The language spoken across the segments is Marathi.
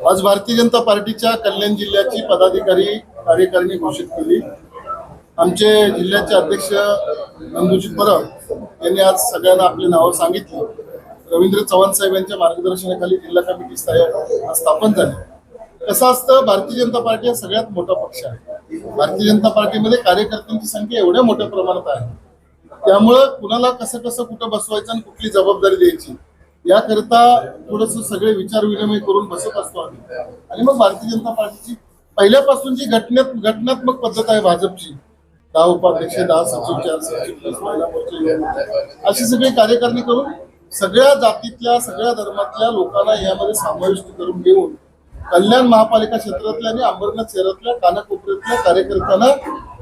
आज भारतीय जनता पार्टीच्या कल्याण जिल्ह्याची पदाधिकारी कार्यकारिणी घोषित केली। आमचे जिल्ह्याचे अध्यक्ष नंदूजी परब यांनी आज सगळ्यांना आपली नावं सांगितली। रवींद्र चव्हाण साहेब यांच्या मार्गदर्शनाखाली जिल्हा कमिटी स्थापन झाली। कसं असतं, भारतीय जनता पार्टी हा सगळ्यात मोठा पक्ष आहे। भारतीय जनता पार्टीमध्ये कार्यकर्त्यांची संख्या एवढ्या मोठ्या प्रमाणात आहे, त्यामुळं कुणाला कसं कसं कुठं बसवायचं आणि कुठली जबाबदारी द्यायची याकरता थोडंसं सगळे विचार विनिमय करून बसत असतो आम्ही। आणि मग भारतीय जनता पार्टीची पहिल्यापासून जी घटनात्मक पद्धत आहे भाजपची, 10 उपाध्यक्ष, 10 सचिव, 4 सचिव, महिला मोर्चा, अशी सगळी कार्यकारिणी करून सगळ्या जातीतल्या सगळ्या धर्मातल्या लोकांना यामध्ये समाविष्ट करून घेऊन कल्याण महापालिका क्षेत्रातल्या आणि अंबरनाथ शहरातल्या कानाकोपऱ्यातल्या कार्यकर्त्यांना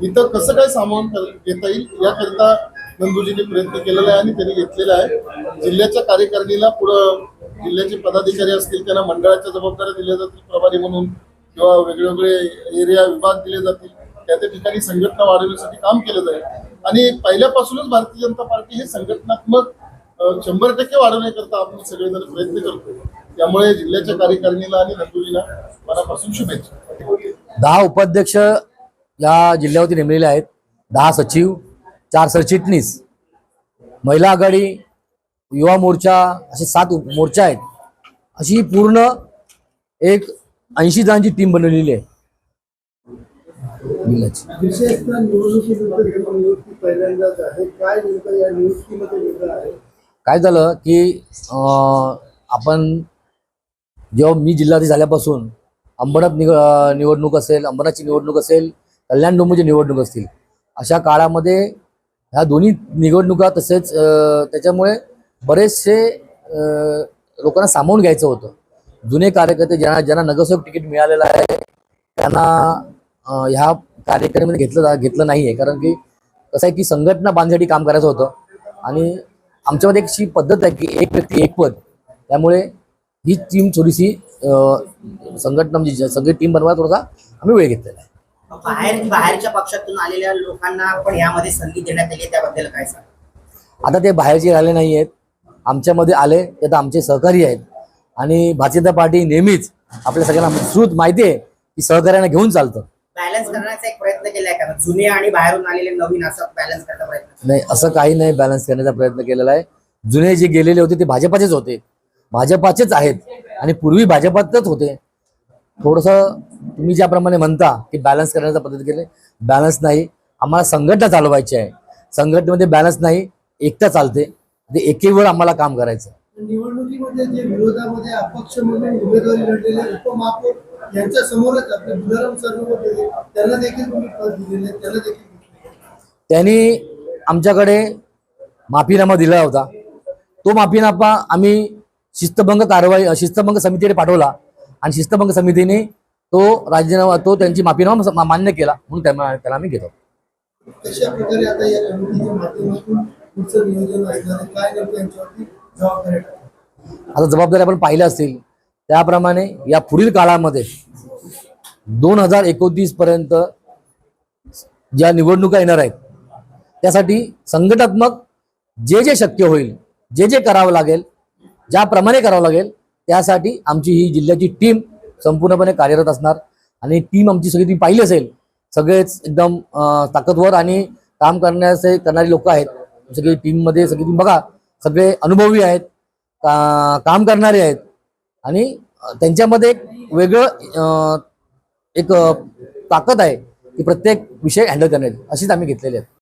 इथं कसं काय सामावून घेता येईल याकरिता नंदूजींनी प्रयत्न केलेला आहे आणि त्यांनी घेतलेला आहे। जिल्ह्याच्या कार्यकारिणीला पुढं जिल्ह्याचे पदाधिकारी असतील, त्यांना मंडळाच्या जबाबदाऱ्या दिल्या जातील प्रभारी म्हणून, किंवा वेगवेगळे एरिया विभाग दिले जातील। त्या ठिकाणी संघटना वाढवण्यासाठी काम केलं जाईल आणि पहिल्यापासूनच भारतीय जनता पार्टी हे संघटनात्मक 100% वाढवण्याकरता आपण सगळेजण प्रयत्न करतो। त्यामुळे जिल्ह्याच्या कार्यकारिणीला आणि नंदूजीला मनापासून शुभेच्छा। 10 उपाध्यक्ष या जिल्ह्यावरती नेमलेले आहेत, 10 सचिव, 4 सरचिटणीस, महिला आघाडी, युवा मोर्चा, असे 7 मोर्चा आहेत। अशी पूर्ण एक 80 जणांची टीम बनवलेली आहे जिल्ह्याची। विशेषतः निवडणुकीनंतर पहिल्यांदाच आहे, काय नेमकं या निवडणुकीमध्ये वेगळं आहे? काय झालं की आपण जेव्हा मी जिल्हाधिकारी झाल्यापासून अंबरनाथ निवडणूक असेल, अंबरनाथची निवडणूक असेल, कल्याण डोंबिवलीची निवडणूक असतील, अशा काळामध्ये ह्या दोन्ही निवडणुका तसेच त्याच्यामुळे बरेचसे लोकांना सामावून घ्यायचं होतं। जुने कार्यकर्ते ज्यांना नगरसेवक तिकीट मिळालेलं आहे त्यांना ह्या कार्यक्रमामध्ये घेतलं नाही आहे, कारण की कसं आहे की संघटना बांधण्यासाठी काम करायचं होतं आणि आमच्यामध्ये एक अशी पद्धत आहे की एक व्यक्ती एक पद, त्यामुळे ही टीम थोडीशी संघटना म्हणजे सगळी टीम बनवायला थोडासा आम्ही वेळ घेतलेला आहे। बाहेरच्या पक्षातून आलेल्या लोकांना पण यामध्ये संधी देण्यात आली, त्याबद्दल काय सांग? आता ते बाहेरचे आले नाही आहेत, आमच्यामध्ये आले ते तर आमचे सहकारी आहेत आणि भारतीय जनता पार्टी नेहमीच आपल्या सगळ्यांना विस्तृत माहिती आहे की सहकार्याने घेऊन चालतं। बॅलन्स करण्याचा एक प्रयत्न केलाय का, जुने आणि बाहेरून आलेले नवीन, असं बॅलन्स करण्याचा प्रयत्न? नाही, असं काही नाही, बॅलन्स करण्याचा प्रयत्न केलेला आहे। जुने जे गेलेले होते ते भाजपाचेच होते, भाजपाचेच आहेत आणि पूर्वी भाजपातच होते। थोडंसं तुम्ही ज्याप्रमाणे म्हणता की बॅलन्स करण्याचा पद्धत केले, बॅलन्स नाही, आम्हाला संघटना चालवायची आहे। संघटनेमध्ये बॅलन्स नाही, एकता चालते, ते एकेवर आम्हाला काम करायचं। निवडणुकीमध्ये जे विरोधामध्ये अपक्ष म्हणून उमेदवारी लढलेले उपमहापौर यांच्या समोरच आपले बुधाराम सर होते, त्यांना देखील तुम्ही पद दिलेले, त्यांना देखील त्यांनी आमच्याकडे माफीनामा दिला होता। तो माफीनामा आम्ही शिस्तभंग समितीकडे पाठवला आणि शिस्तभंग समितीने तो राजीनामा, तो त्यांची माफीनामा मान्य केला, म्हणून त्याला आम्ही घेतो। कशा प्रकारे आता या कमिटीच्या माध्यमातून पुढचं नियोजन असणार आहे, काय नेमकं यांच्यावरती जबाबदारी? आता जबाबदारी आपण पाहिल्या असतील त्याप्रमाणे या पुढील काळामध्ये 2029 पर्यंत ज्या निवडणुका येणार आहेत त्यासाठी संघटनात्मक जे शक्य होईल, जे करावं लागेल, ज्याप्रमाणे करावं लागेल, त्यासाठी आमची ही जिल्ह्याची टीम संपूर्णपणे कार्यरत असणार। आणि टीम आमची सगळी टीम पाहिली असेल, सगळेच एकदम ताकदवर आणि काम करणारी लोक आहेत सगळी टीममध्ये। सगळी टीम बघा, सगळे अनुभवी आहेत, काम करणारे आहेत आणि त्यांच्यामध्ये एक वेगळं एक ताकद आहे की प्रत्येक विषय हँडल करण्याची, अशीच आम्ही घेतलेली आहेत।